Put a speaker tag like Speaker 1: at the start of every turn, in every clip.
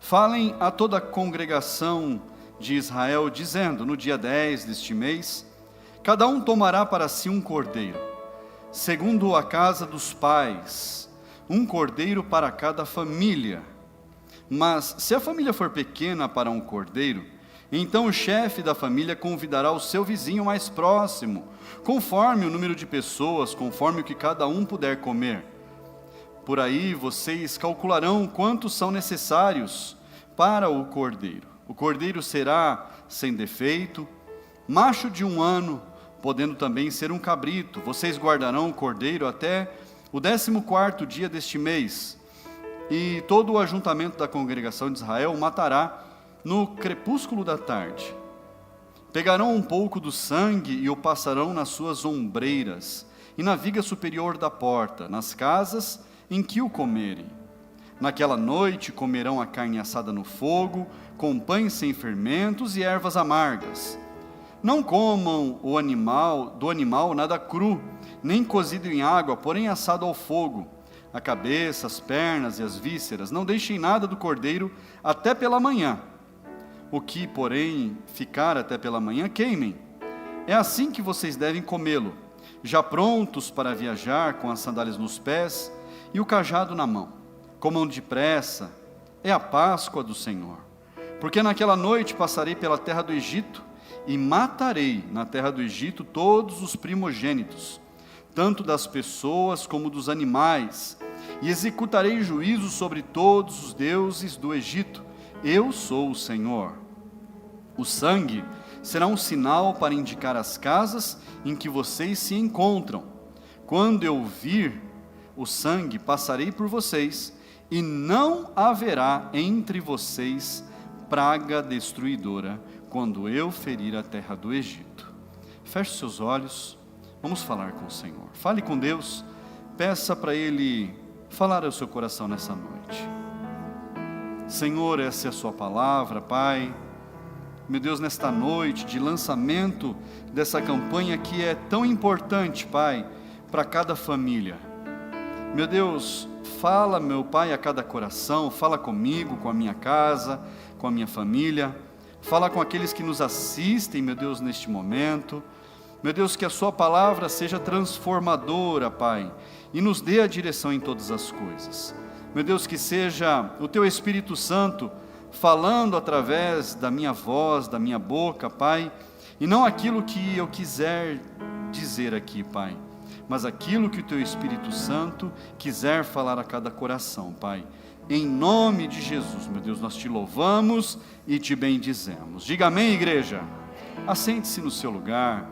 Speaker 1: falem a toda a congregação de Israel, dizendo: no dia 10 deste mês, cada um tomará para si um cordeiro, segundo a casa dos pais, um cordeiro para cada família. Mas se a família for pequena para um cordeiro, então o chefe da família convidará o seu vizinho mais próximo, conforme o número de pessoas, conforme o que cada um puder comer. Por aí vocês calcularão quantos são necessários para o cordeiro. O cordeiro será sem defeito, macho de 1 ano, podendo também ser um cabrito. Vocês guardarão o cordeiro até o 14º dia deste mês, e todo o ajuntamento da congregação de Israel o matará no crepúsculo da tarde. Pegarão um pouco do sangue e o passarão nas suas ombreiras e na viga superior da porta, nas casas em que o comerem. Naquela noite comerão a carne assada no fogo, com pães sem fermentos e ervas amargas. Não comam do animal nada cru, nem cozido em água, porém assado ao fogo. A cabeça, as pernas e as vísceras. Não deixem nada do cordeiro até pela manhã. O que, porém, ficar até pela manhã, queimem. É assim que vocês devem comê-lo, já prontos para viajar, com as sandálias nos pés e o cajado na mão. Comam depressa, é a Páscoa do Senhor. Porque naquela noite passarei pela terra do Egito, e matarei na terra do Egito todos os primogênitos, tanto das pessoas como dos animais, e executarei juízo sobre todos os deuses do Egito. Eu sou o Senhor. O sangue será um sinal para indicar as casas em que vocês se encontram. Quando eu vir o sangue, passarei por vocês, e não haverá entre vocês praga destruidora, quando eu ferir a terra do Egito. Feche seus olhos, vamos falar com o Senhor. Fale com Deus, peça para Ele falar ao seu coração nessa noite. Senhor, essa é a sua palavra, Pai. Meu Deus, nesta noite de lançamento dessa campanha que é tão importante, Pai, para cada família. Meu Deus, fala, meu Pai, a cada coração, fala comigo, com a minha casa, com a minha família, fala com aqueles que nos assistem, meu Deus, neste momento. Meu Deus, que a sua palavra seja transformadora, Pai, e nos dê a direção em todas as coisas. Meu Deus, que seja o teu Espírito Santo falando através da minha voz, da minha boca, Pai, e não aquilo que eu quiser dizer aqui, Pai, mas aquilo que o teu Espírito Santo quiser falar a cada coração, Pai. Em nome de Jesus, meu Deus, nós te louvamos e te bendizemos. Diga amém, igreja. Assente-se no seu lugar.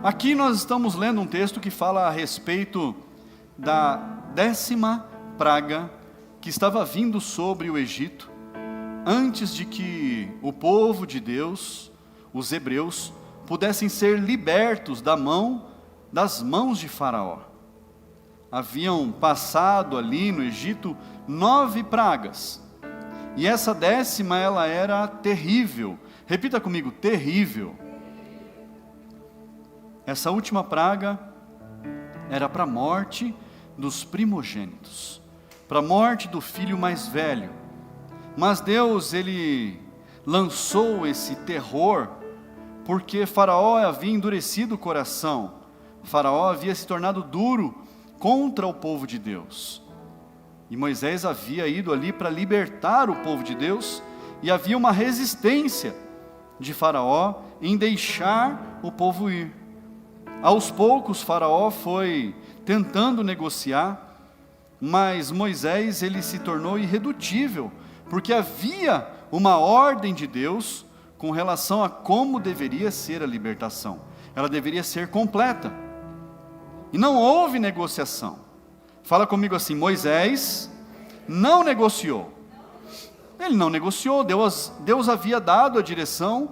Speaker 1: Aqui nós estamos lendo um texto que fala a respeito da 10ª praga que estava vindo sobre o Egito, antes de que o povo de Deus, os hebreus, pudessem ser libertos das mãos de Faraó. Haviam passado ali no Egito 9 pragas, e essa 10ª ela era terrível. Repita comigo: terrível. Essa última praga era para a morte dos primogênitos, para a morte do filho mais velho. Mas Deus, Ele lançou esse terror, porque Faraó havia endurecido o coração, Faraó havia se tornado duro contra o povo de Deus, e Moisés havia ido ali para libertar o povo de Deus, e havia uma resistência de Faraó em deixar o povo ir. Aos poucos Faraó foi tentando negociar, mas Moisés, ele se tornou irredutível, porque havia uma ordem de Deus com relação a como deveria ser a libertação. Ela deveria ser completa, e não houve negociação. Fala comigo assim: Moisés não negociou. Ele não negociou, Deus havia dado a direção.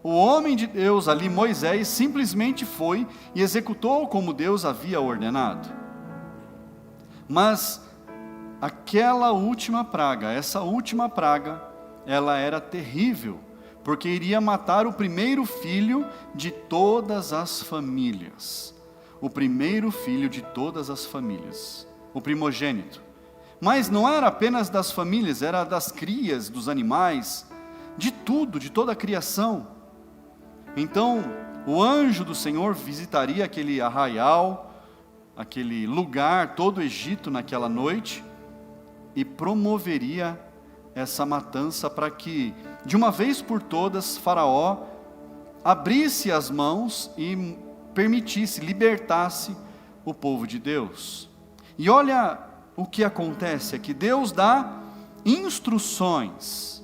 Speaker 1: O homem de Deus ali, Moisés, simplesmente foi e executou como Deus havia ordenado. Mas aquela última praga, essa última praga, ela era terrível, porque iria matar o primeiro filho de todas as famílias. O primeiro filho de todas as famílias, o primogênito. Mas não era apenas das famílias, era das crias, dos animais, de tudo, de toda a criação. Então, o anjo do Senhor visitaria aquele arraial, aquele lugar, todo o Egito naquela noite, e promoveria essa matança para que, de uma vez por todas, Faraó abrisse as mãos e permitisse, libertasse o povo de Deus. E olha o que acontece, é que Deus dá instruções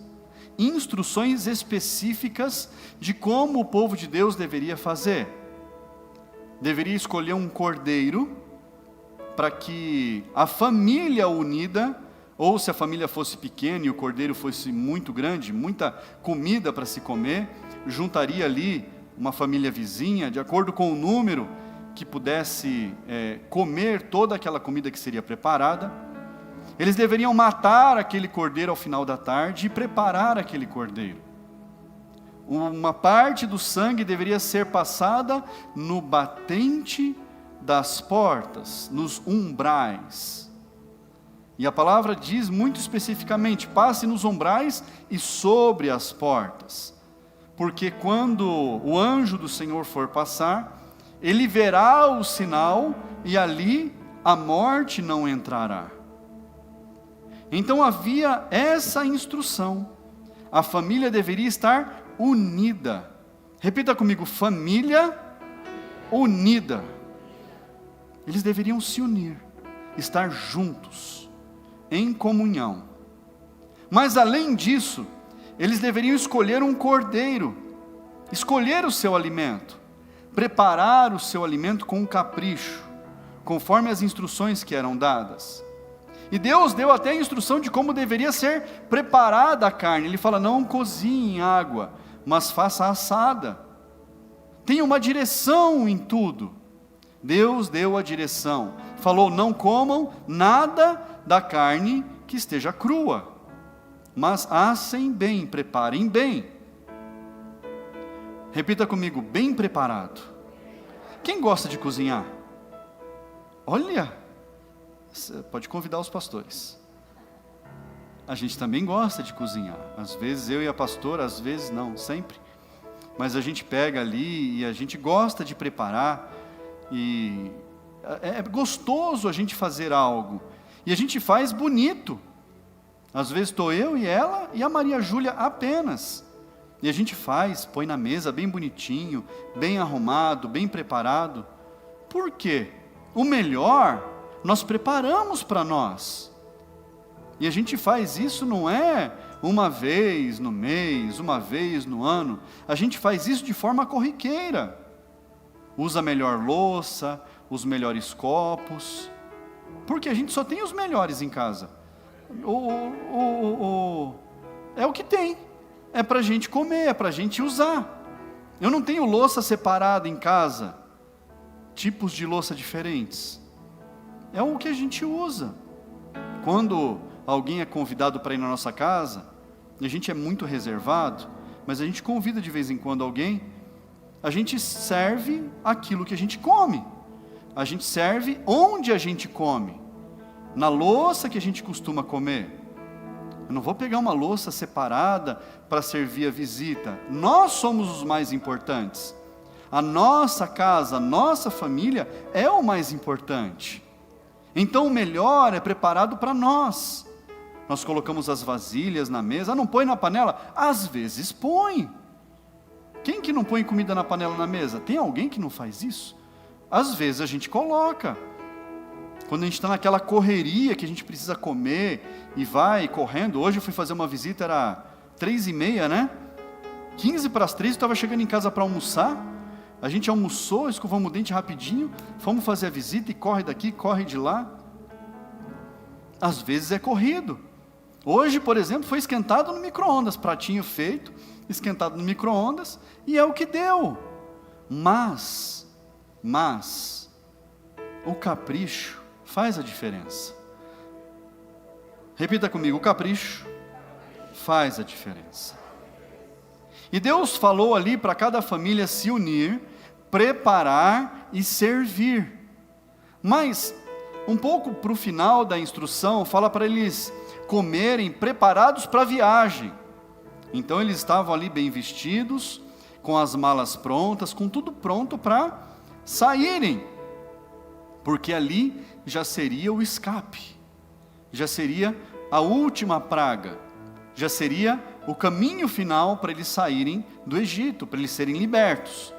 Speaker 1: específicas de como o povo de Deus deveria fazer. Deveria escolher um cordeiro, para que a família unida, ou se a família fosse pequena e o cordeiro fosse muito grande, muita comida para se comer, juntaria ali uma família vizinha, de acordo com o número que pudesse comer toda aquela comida que seria preparada. Eles deveriam matar aquele cordeiro ao final da tarde e preparar aquele cordeiro. Uma parte do sangue deveria ser passada no batente das portas, nos umbrais. E a palavra diz muito especificamente: passe nos umbrais e sobre as portas. Porque quando o anjo do Senhor for passar, ele verá o sinal e ali a morte não entrará. Então havia essa instrução. A família deveria estar unida. Repita comigo: família unida. Eles deveriam se unir, estar juntos, em comunhão. Mas além disso, eles deveriam escolher um cordeiro, escolher o seu alimento, preparar o seu alimento com capricho, conforme as instruções que eram dadas. E Deus deu até a instrução de como deveria ser preparada a carne. Ele fala: não cozinhe em água, mas faça assada. Tenha uma direção em tudo. Deus deu a direção. Falou: não comam nada da carne que esteja crua, mas assem bem, preparem bem. Repita comigo: bem preparado. Quem gosta de cozinhar? Olha, você pode convidar os pastores. A gente também gosta de cozinhar. Às vezes eu e a pastora, às vezes não, sempre. Mas a gente pega ali e a gente gosta de preparar. E é gostoso a gente fazer algo. E a gente faz bonito. Às vezes estou eu e ela e a Maria Júlia apenas. E a gente faz, põe na mesa bem bonitinho, bem arrumado, bem preparado. Por quê? O melhor nós preparamos para nós. E a gente faz isso não é uma vez no mês, uma vez no ano. A gente faz isso de forma corriqueira. Usa a melhor louça, os melhores copos. Porque a gente só tem os melhores em casa. É o que tem. É para a gente comer, é para a gente usar. Eu não tenho louça separada em casa. Tipos de louça diferentes. É o que a gente usa. Quando alguém é convidado para ir na nossa casa, e a gente é muito reservado, mas a gente convida de vez em quando alguém, a gente serve aquilo que a gente come. A gente serve onde a gente come. Na louça que a gente costuma comer. Eu não vou pegar uma louça separada para servir a visita. Nós somos os mais importantes. A nossa casa, a nossa família é o mais importante. Então o melhor é preparado para nós. Nós colocamos as vasilhas na mesa. Não põe na panela? Às vezes põe. Quem que não põe comida na panela na mesa? Tem alguém que não faz isso? Às vezes a gente coloca. Quando a gente está naquela correria que a gente precisa comer e vai correndo. Hoje eu fui fazer uma visita, era 3h30, né? 2:45 eu estava chegando em casa para almoçar. A gente almoçou, escovamos o dente rapidinho, fomos fazer a visita e corre daqui, corre de lá. Às vezes é corrido. Hoje, por exemplo, foi esquentado no micro-ondas, pratinho feito, esquentado no micro-ondas, e é o que deu. Mas, o capricho faz a diferença. Repita comigo: o capricho faz a diferença. E Deus falou ali para cada família se unir, preparar e servir. Mas um pouco para o final da instrução, fala para eles comerem preparados para a viagem. Então eles estavam ali bem vestidos, com as malas prontas, com tudo pronto para saírem, porque ali já seria o escape, já seria a última praga, já seria o caminho final para eles saírem do Egito, para eles serem libertos.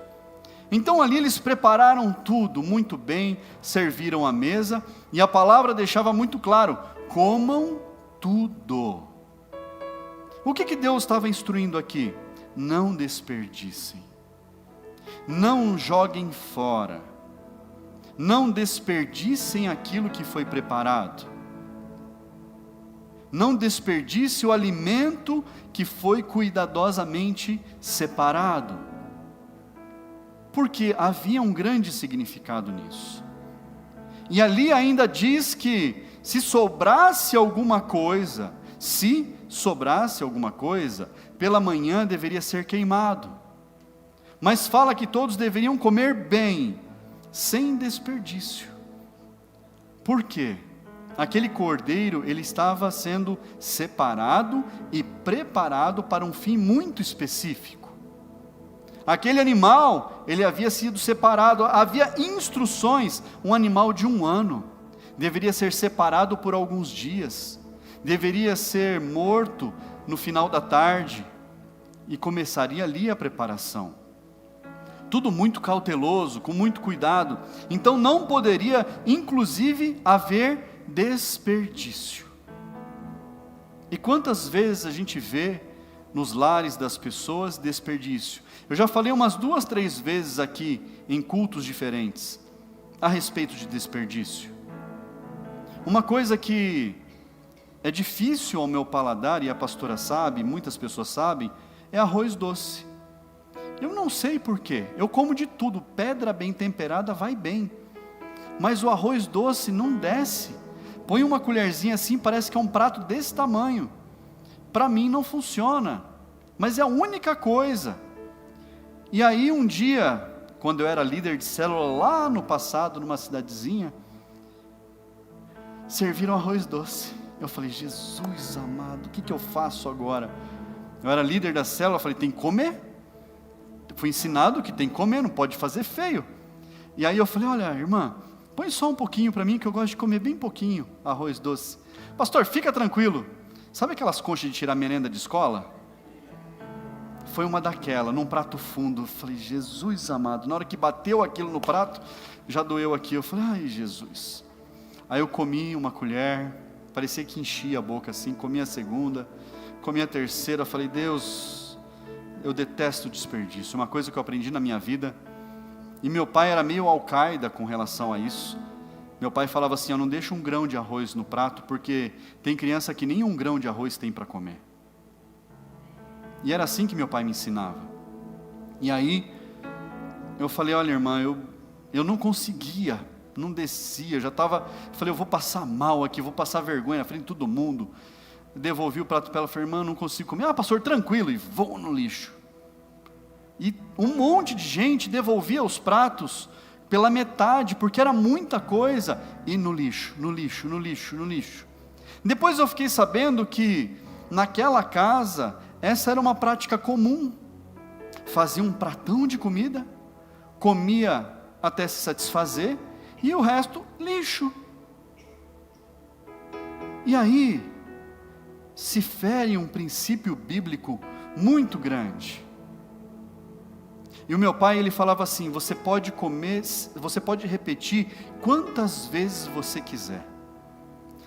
Speaker 1: Então ali eles prepararam tudo muito bem, serviram a mesa, e a palavra deixava muito claro: comam tudo. O que Deus estava instruindo aqui? Não desperdicem, não joguem fora, não desperdicem aquilo que foi preparado, não desperdice o alimento que foi cuidadosamente separado, porque havia um grande significado nisso. E ali ainda diz que se sobrasse alguma coisa, pela manhã deveria ser queimado. Mas fala que todos deveriam comer bem, sem desperdício. Por quê? Aquele cordeiro, ele estava sendo separado e preparado para um fim muito específico. Aquele animal, ele havia sido separado, havia instruções, um animal de 1 ano, deveria ser separado por alguns dias, deveria ser morto no final da tarde, e começaria ali a preparação. Tudo muito cauteloso, com muito cuidado. Então não poderia, inclusive, haver desperdício. E quantas vezes a gente vê nos lares das pessoas desperdício? Eu já falei umas 2, 3 vezes aqui, em cultos diferentes, a respeito de desperdício. Uma coisa que é difícil ao meu paladar, e a pastora sabe, muitas pessoas sabem, é arroz doce. Eu não sei porquê, eu como de tudo, pedra bem temperada vai bem, mas o arroz doce não desce. Põe uma colherzinha assim, parece que é um prato desse tamanho. Para mim não funciona, mas é a única coisa. E aí um dia, quando eu era líder de célula lá no passado, numa cidadezinha, serviram arroz doce. Eu falei: Jesus amado, o que eu faço agora? Eu era líder da célula, eu falei: tem que comer. Fui ensinado que tem que comer, não pode fazer feio. E aí eu falei: olha, irmã, põe só um pouquinho para mim, que eu gosto de comer bem pouquinho arroz doce. Pastor, fica tranquilo. Sabe aquelas conchas de tirar merenda de escola? Foi uma daquela, num prato fundo. Eu falei: Jesus amado, na hora que bateu aquilo no prato, já doeu aqui. Eu falei: ai Jesus. Aí eu comi uma colher, parecia que enchia a boca assim, comi a segunda, comi a terceira. Eu falei: Deus, eu detesto desperdício, uma coisa que eu aprendi na minha vida. E meu pai era meio Al-Qaeda com relação a isso. Meu pai falava assim: eu não deixo um grão de arroz no prato, porque tem criança que nem um grão de arroz tem para comer. E era assim que meu pai me ensinava. E aí, eu falei: olha irmã, eu não conseguia, não descia, já estava, falei: eu vou passar mal aqui, vou passar vergonha na frente de todo mundo. Devolvi o prato para ela, falei: irmã, não consigo comer. Ah, pastor, tranquilo, e vou no lixo. E um monte de gente devolvia os pratos pela metade, porque era muita coisa, e no lixo, no lixo, no lixo, no lixo. Depois eu fiquei sabendo que naquela casa, essa era uma prática comum. Fazia um pratão de comida, comia até se satisfazer, e o resto, lixo. E aí, se fere um princípio bíblico muito grande. E o meu pai, ele falava assim: você pode comer, você pode repetir quantas vezes você quiser.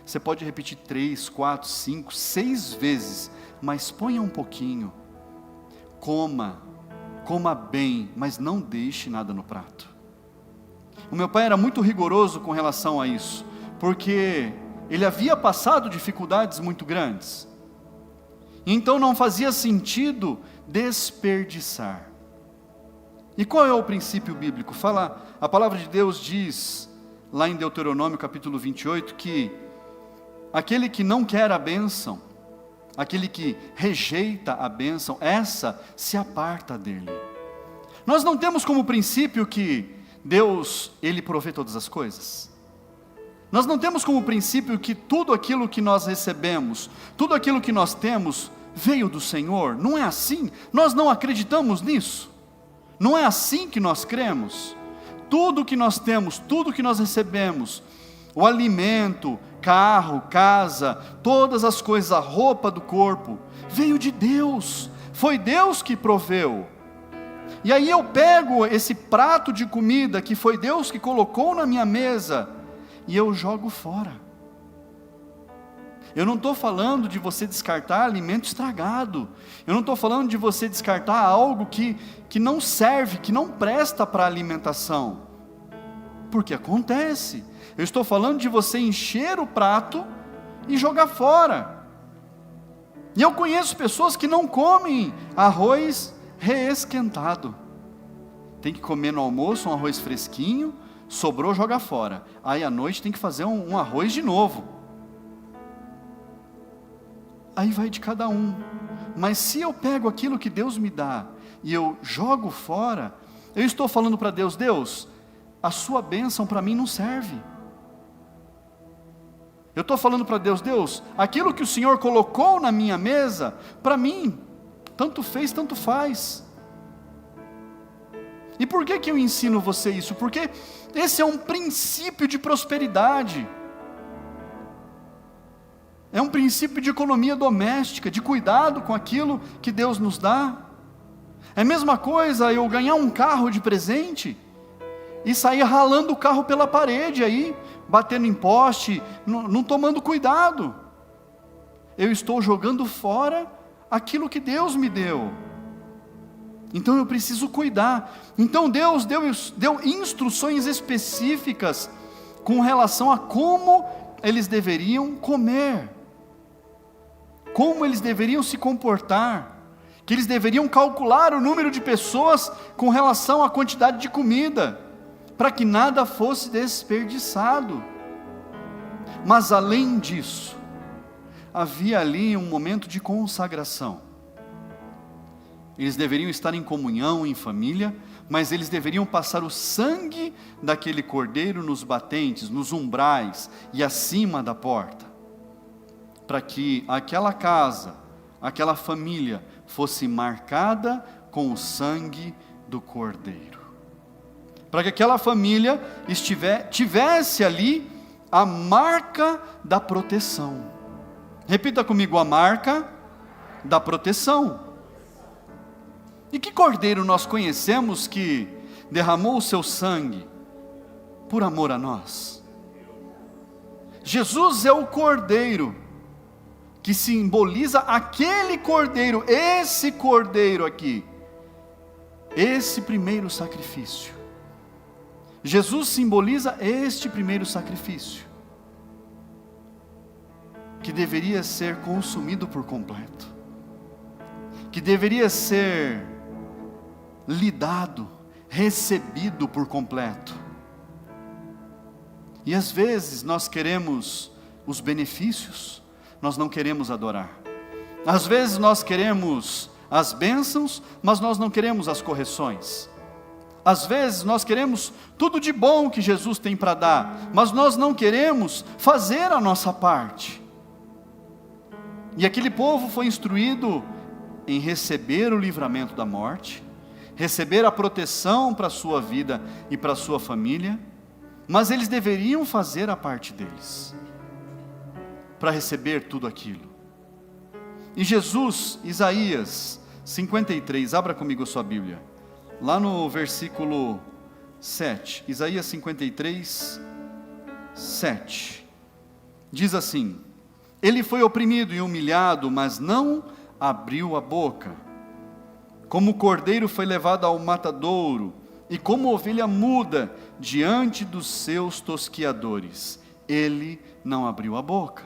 Speaker 1: Você pode repetir 3, 4, 5, 6 vezes, mas ponha um pouquinho. Coma bem, mas não deixe nada no prato. O meu pai era muito rigoroso com relação a isso, porque ele havia passado dificuldades muito grandes. Então não fazia sentido desperdiçar. E qual é o princípio bíblico? A palavra de Deus diz, lá em Deuteronômio capítulo 28, que aquele que não quer a bênção, aquele que rejeita a bênção, essa se aparta dele. Nós não temos como princípio que Deus, Ele provê todas as coisas. Nós não temos como princípio que tudo aquilo que nós recebemos, tudo aquilo que nós temos, veio do Senhor. Não é assim. Nós não acreditamos nisso. Não é assim que nós cremos. Tudo que nós temos, tudo que nós recebemos, o alimento, carro, casa, todas as coisas, a roupa do corpo, veio de Deus. Foi Deus que proveu. E aí eu pego esse prato de comida que foi Deus que colocou na minha mesa e eu jogo fora. Eu não estou falando de você descartar alimento estragado. Eu não estou falando de você descartar algo que não serve, que não presta para alimentação. Porque acontece. Eu estou falando de você encher o prato e jogar fora. E eu conheço pessoas que não comem arroz reesquentado. Tem que comer no almoço um arroz fresquinho, sobrou, joga fora. Aí à noite tem que fazer um arroz de novo. Aí vai de cada um. Mas se eu pego aquilo que Deus me dá e eu jogo fora, eu estou falando para Deus: Deus, a sua bênção para mim não serve. Eu estou falando para Deus: Deus, aquilo que o Senhor colocou na minha mesa, para mim, tanto fez, tanto faz. E por que eu ensino você isso? Porque esse é um princípio de prosperidade. É um princípio de economia doméstica, de cuidado com aquilo que Deus nos dá. É a mesma coisa eu ganhar um carro de presente e sair ralando o carro pela parede aí, batendo em poste, não tomando cuidado. Eu estou jogando fora aquilo que Deus me deu. Então eu preciso cuidar. Então Deus deu instruções específicas com relação a como eles deveriam comer, como eles deveriam se comportar, que eles deveriam calcular o número de pessoas com relação à quantidade de comida, para que nada fosse desperdiçado. Mas além disso, havia ali um momento de consagração. Eles deveriam estar em comunhão, em família, mas eles deveriam passar o sangue daquele cordeiro nos batentes, nos umbrais e acima da porta, para que aquela casa, aquela família fosse marcada com o sangue do cordeiro, para que aquela família tivesse ali a marca da proteção. Repita comigo: a marca da proteção. E que cordeiro nós conhecemos que derramou o seu sangue por amor a nós? Jesus é o cordeiro que simboliza aquele cordeiro, esse cordeiro aqui, esse primeiro sacrifício. Jesus simboliza este primeiro sacrifício, que deveria ser consumido por completo, que deveria ser lidado, recebido por completo. E às vezes nós queremos os benefícios, nós não queremos adorar. Às vezes nós queremos as bênçãos, mas nós não queremos as correções. Às vezes nós queremos tudo de bom que Jesus tem para dar, mas nós não queremos fazer a nossa parte. E aquele povo foi instruído em receber o livramento da morte, receber a proteção para a sua vida e para a sua família, mas eles deveriam fazer a parte deles, para receber tudo aquilo. E Jesus, Isaías 53, abra comigo a sua Bíblia, lá no versículo 7, Isaías 53, 7, diz assim: ele foi oprimido e humilhado, mas não abriu a boca. Como cordeiro foi levado ao matadouro, e como ovelha muda diante dos seus tosquiadores, ele não abriu a boca.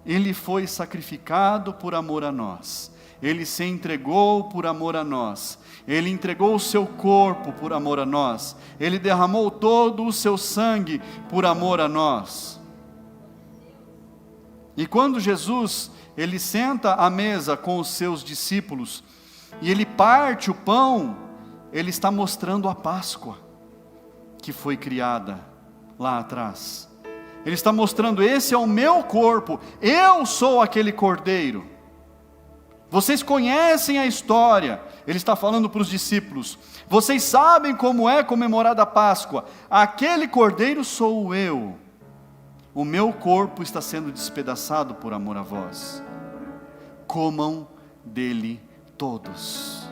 Speaker 1: Ele foi sacrificado por amor a nós, ele se entregou por amor a nós, ele entregou o seu corpo por amor a nós, ele derramou todo o seu sangue por amor a nós. E quando Jesus, ele senta à mesa com os seus discípulos, e ele parte o pão, ele está mostrando a Páscoa, que foi criada lá atrás. Ele está mostrando: esse é o meu corpo, eu sou aquele cordeiro. Vocês conhecem a história. Ele está falando para os discípulos: vocês sabem como é comemorada a Páscoa. Aquele cordeiro sou eu. O meu corpo está sendo despedaçado por amor a vós. Comam dele todos.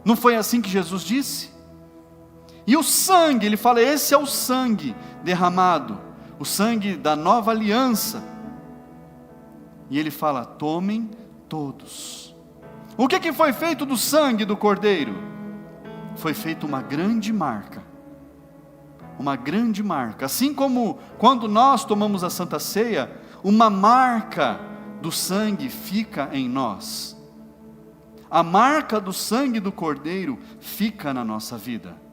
Speaker 1: Não foi assim que Jesus disse? E o sangue, ele fala: esse é o sangue derramado, o sangue da nova aliança. E ele fala: tomem todos. O que foi feito do sangue do cordeiro? Foi feita uma grande marca. Uma grande marca. Assim como quando nós tomamos a Santa Ceia, uma marca do sangue fica em nós. A marca do sangue do cordeiro fica na nossa vida.